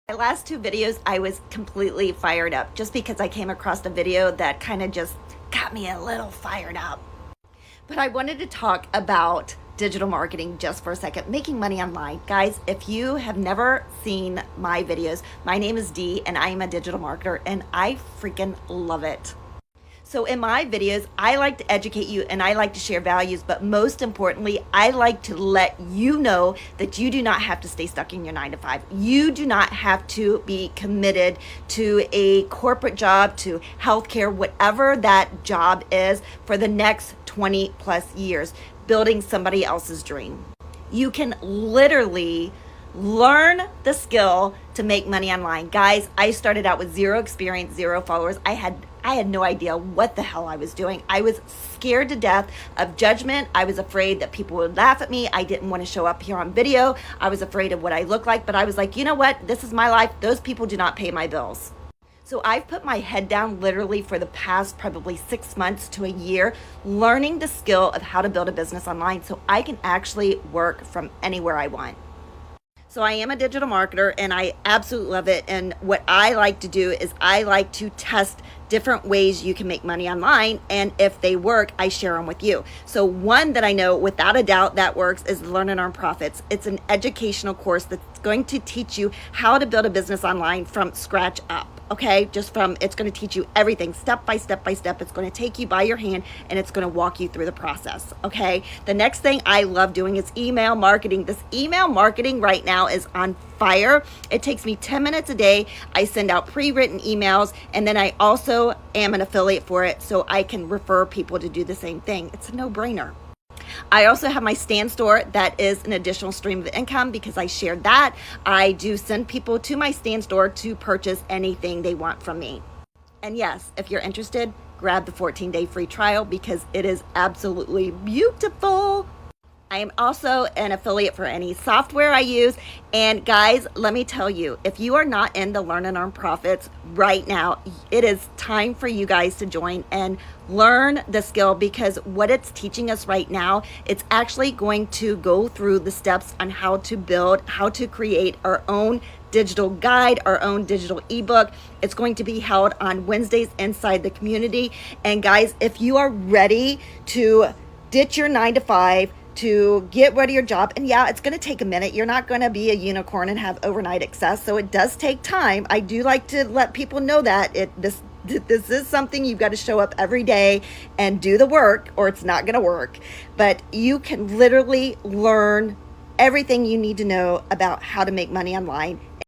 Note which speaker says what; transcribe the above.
Speaker 1: My last two videos, I was completely fired up just because I came across a video that kind of just got me a little fired up. But I wanted to talk about digital marketing just for a second, making money online. Guys, if you have never seen my videos, my name is Dee and I am a digital marketer and I freaking love it. So in my videos, I like to educate you and I like to share values, but most importantly, I like to let you know that you do not have to stay stuck in your 9 to 5. You do not have to be committed to a corporate job, to healthcare, whatever that job is for the next 20 plus years, building somebody else's dream. You can literally learn the skill to make money online. Guys, I started out with zero experience, zero followers. I had no idea what the hell I was doing. I was scared to death of judgment. I was afraid that people would laugh at me. I didn't want to show up here on video. I was afraid of what I look like, but I was like, you know what? This is my life. Those people do not pay my bills. So I've put my head down literally for the past probably 6 months to a year, learning the skill of how to build a business online so I can actually work from anywhere I want. So I am a digital marketer and I absolutely love it. And what I like to do is I like to test different ways you can make money online. And if they work, I share them with you. So one that I know without a doubt that works is Learn and Earn Profits. It's an educational course that's going to teach you how to build a business online from scratch up. Okay, it's going to teach you everything step by step by step. It's going to take you by your hand and it's going to walk you through the process. Okay, the next thing I love doing is email marketing. This email marketing right now is on fire. It takes me 10 minutes a day. I send out pre-written emails and then I also am an affiliate for it so I can refer people to do the same thing. It's a no-brainer. I also have my Stan Store that is an additional stream of income because I shared that. I do send people to my Stan Store to purchase anything they want from me. And yes, if you're interested, grab the 14-day free trial because it is absolutely beautiful. I am also an affiliate for any software I use. And guys, let me tell you, if you are not in the Learn and Earn Profits right now, it is time for you guys to join and learn the skill because what it's teaching us right now, it's actually going to go through the steps on how to build, how to create our own digital guide, our own digital ebook. It's going to be held on Wednesdays inside the community. And guys, if you are ready to ditch your 9 to 5, to get rid of your job, and yeah, it's going to take a minute. You're not going to be a unicorn and have overnight success, so it does take time. I do like to let people know that this is something you've got to show up every day and do the work, or it's not going to work. But you can literally learn everything you need to know about how to make money online